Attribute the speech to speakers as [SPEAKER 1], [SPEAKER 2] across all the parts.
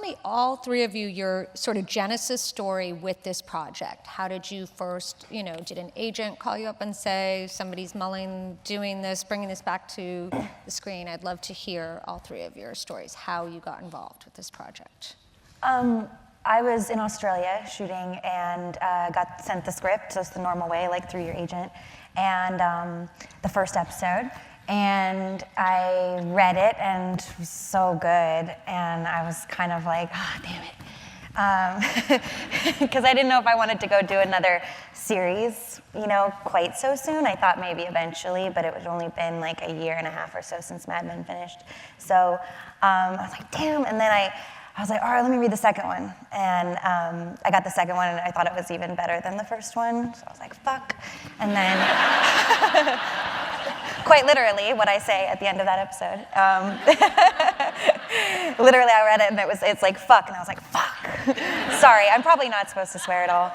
[SPEAKER 1] me, all three of you, your sort of genesis story with this project. How did you first, did an agent call you up and say, somebody's mulling doing this, bringing this back to the screen? I'd love to hear all three of your stories, how you got involved with this project.
[SPEAKER 2] I was in Australia shooting and got sent the script, just the normal way, like through your agent, and the first episode. And I read it, and it was so good, and I was kind of like, damn it. Because I didn't know if I wanted to go do another series, quite so soon. I thought maybe eventually, but it had only been like a year and a half or so since Mad Men finished. So I was like, damn, and then I was like, all right, let me read the second one. And I got the second one, and I thought it was even better than the first one, so I was like, fuck. And then... Quite literally, what I say at the end of that episode. Literally, I read it, and it's like, fuck, and I was like, fuck. Sorry, I'm probably not supposed to swear at all.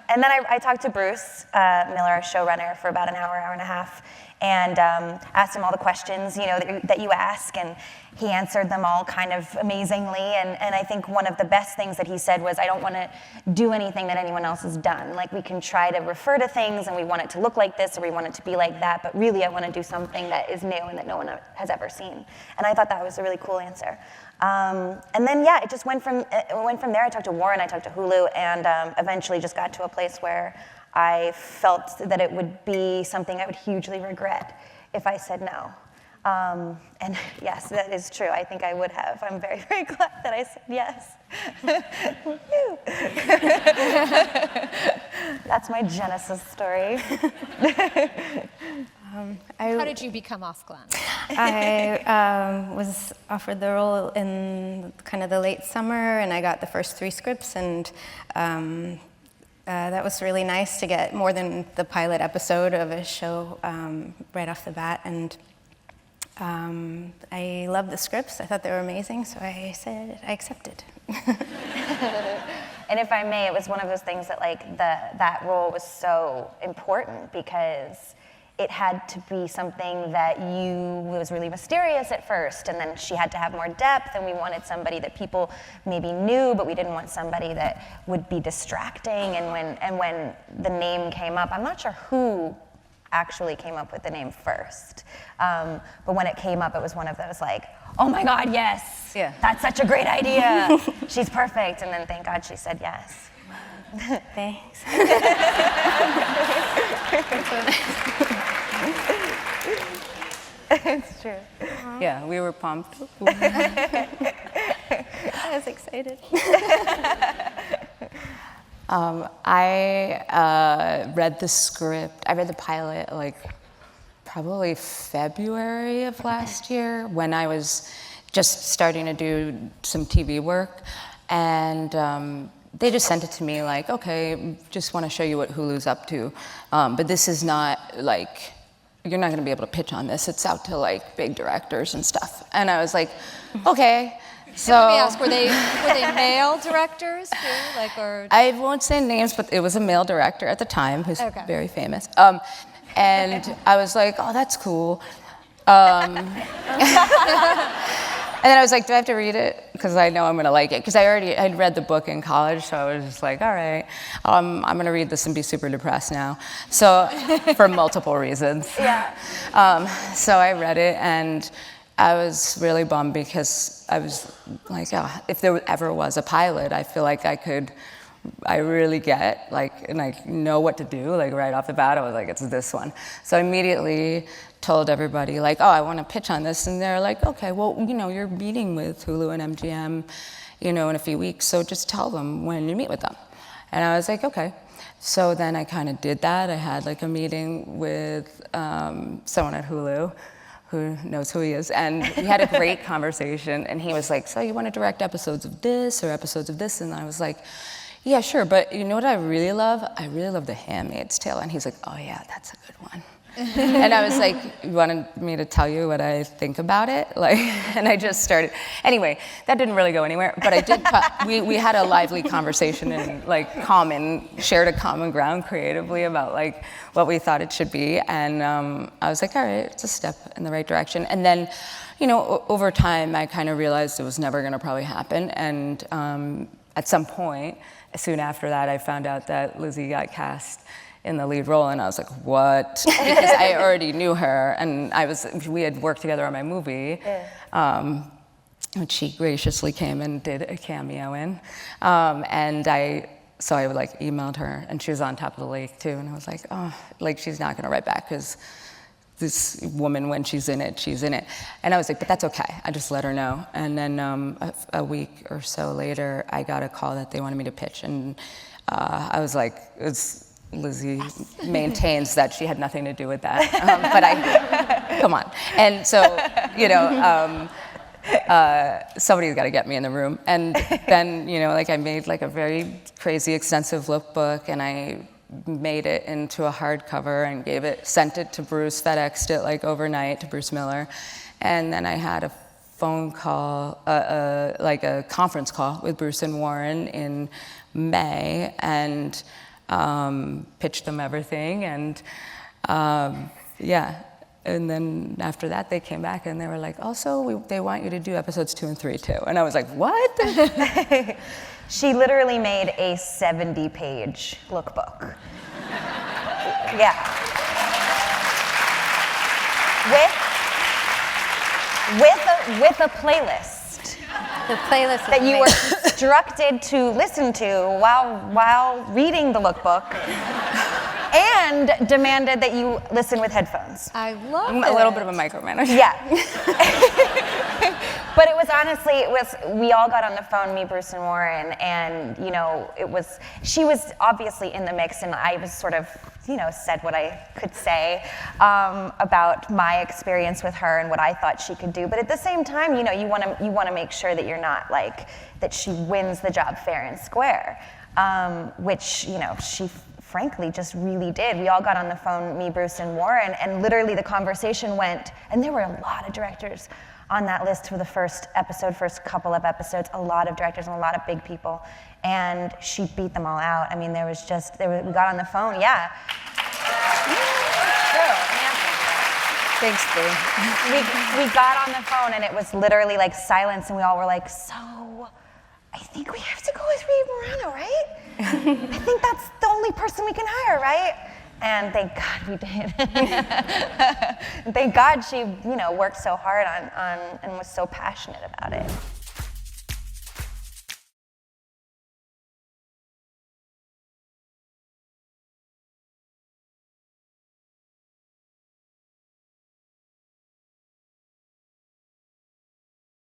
[SPEAKER 2] And then I talked to Bruce Miller, our showrunner, for about an hour and a half, and asked him all the questions, that you ask, and he answered them all kind of amazingly, and I think one of the best things that he said was, I don't want to do anything that anyone else has done. Like, we can try to refer to things, and we want it to look like this, or we want it to be like that, but really I want to do something that is new and that no one has ever seen. And I thought that was a really cool answer. And then, yeah, it just went from there. I talked to Warren, I talked to Hulu, and eventually just got to a place where I felt that it would be something I would hugely regret if I said no. And yes, that is true. I think I would have. I'm very, very glad that I said yes. That's my Genesis story.
[SPEAKER 1] How did you become Off Glenn?
[SPEAKER 3] I was offered the role in kind of the late summer, and I got the first 3 scripts, and that was really nice to get more than the pilot episode of a show right off the bat. And I loved the scripts. I thought they were amazing, so I said I accepted.
[SPEAKER 2] And if I may, it was one of those things that that role was so important because it had to be something that was really mysterious at first, and then she had to have more depth, and we wanted somebody that people maybe knew, but we didn't want somebody that would be distracting. And when the name came up, I'm not sure who actually came up with the name first, but when it came up, it was one of those like, oh my God, yes, yeah, that's such a great idea. She's perfect. And then thank God she said yes.
[SPEAKER 3] Thanks.
[SPEAKER 2] It's true.
[SPEAKER 3] Yeah, we were pumped. I was excited.
[SPEAKER 4] I read the script. I read the pilot probably February of last year when I was just starting to do some TV work, and they just sent it to me like, okay, just want to show you what Hulu's up to, but this is not you're not going to be able to pitch on this. It's out to big directors and stuff. And I was like, okay. So
[SPEAKER 1] let me ask, were they male directors too? Or
[SPEAKER 4] I won't say names, but it was a male director at the time who's very famous. And I was like, oh, that's cool. And then I was like, do I have to read it? Because I know I'm going to like it. Because I'd read the book in college, so I was just like, all right, I'm going to read this and be super depressed now. So, for multiple reasons.
[SPEAKER 2] Yeah.
[SPEAKER 4] So I read it, and I was really bummed because I was like, oh, if there ever was a pilot, I feel like I really get, and I know what to do, right off the bat. I was like, it's this one. So I immediately told everybody, oh, I want to pitch on this. And they're like, okay, well, you're meeting with Hulu and MGM, in a few weeks, so just tell them when you meet with them. And I was like, okay. So then I kind of did that. I had a meeting with someone at Hulu who knows who he is, and we had a great conversation, and he was like, so you want to direct episodes of this or episodes of this? And I was like, yeah, sure, but you know what I really love? I really love The Handmaid's Tale. And he's like, oh yeah, that's a good one. And I was like, you wanted me to tell you what I think about it? And I just started. Anyway, that didn't really go anywhere, but I did, we had a lively conversation and shared a common ground creatively about what we thought it should be. And I was like, all right, it's a step in the right direction. And then, you know, over time, I kind of realized it was never going to probably happen. And at some point, soon after that, I found out that Lizzie got cast in the lead role, and I was like, what? Because I already knew her, and we had worked together on my movie, which she graciously came and did a cameo in. So I like emailed her, and she was on top of the lake too, and I was like, oh, like she's not gonna write back, because this woman, when she's in it, she's in it. And I was like, but that's okay, I just let her know. And then a week or so later, I got a call that they wanted me to pitch, and I was like, Lizzie maintains that she had nothing to do with that, but come on. And so, you know, somebody's got to get me in the room. And then, you know, like I made like a very crazy, extensive lookbook, and I made it into a hardcover and sent it to Bruce, FedExed it like overnight to Bruce Miller. And then I had a phone call, like a conference call with Bruce and Warren in May, and pitched them everything, and yeah. And then after that, they came back and they were like, also, they want you to do episodes 2 and 3 too. And I was like, what?
[SPEAKER 2] She literally made a 70-page lookbook. Yeah. With a playlist.
[SPEAKER 3] The playlist
[SPEAKER 2] that you were instructed to listen to while reading the lookbook, and demanded that you listen with headphones.
[SPEAKER 1] I love it.
[SPEAKER 4] A little bit of a micromanager.
[SPEAKER 2] Yeah. But it was honestly, we all got on the phone, me, Bruce, and Warren, and, you know, she was obviously in the mix, and I was sort of, you know, said what I could say about my experience with her and what I thought she could do. But at the same time, you know, you want to make sure that you're not like, that she wins the job fair and square, which, you know, she frankly just really did. We all got on the phone, me, Bruce, and Warren, and literally the conversation went, and there were a lot of directors on that list for the first couple of episodes, a lot of directors and a lot of big people, and she beat them all out. I mean, we got on the phone, yeah.
[SPEAKER 4] Thanks, Boo.
[SPEAKER 2] We got on the phone, and it was literally like silence, and we all were like, so, I think we have to go with Reed Morano, right? I think that's the only person we can hire, right? And thank God we did. Thank God she, you know, worked so hard on and was so passionate about it.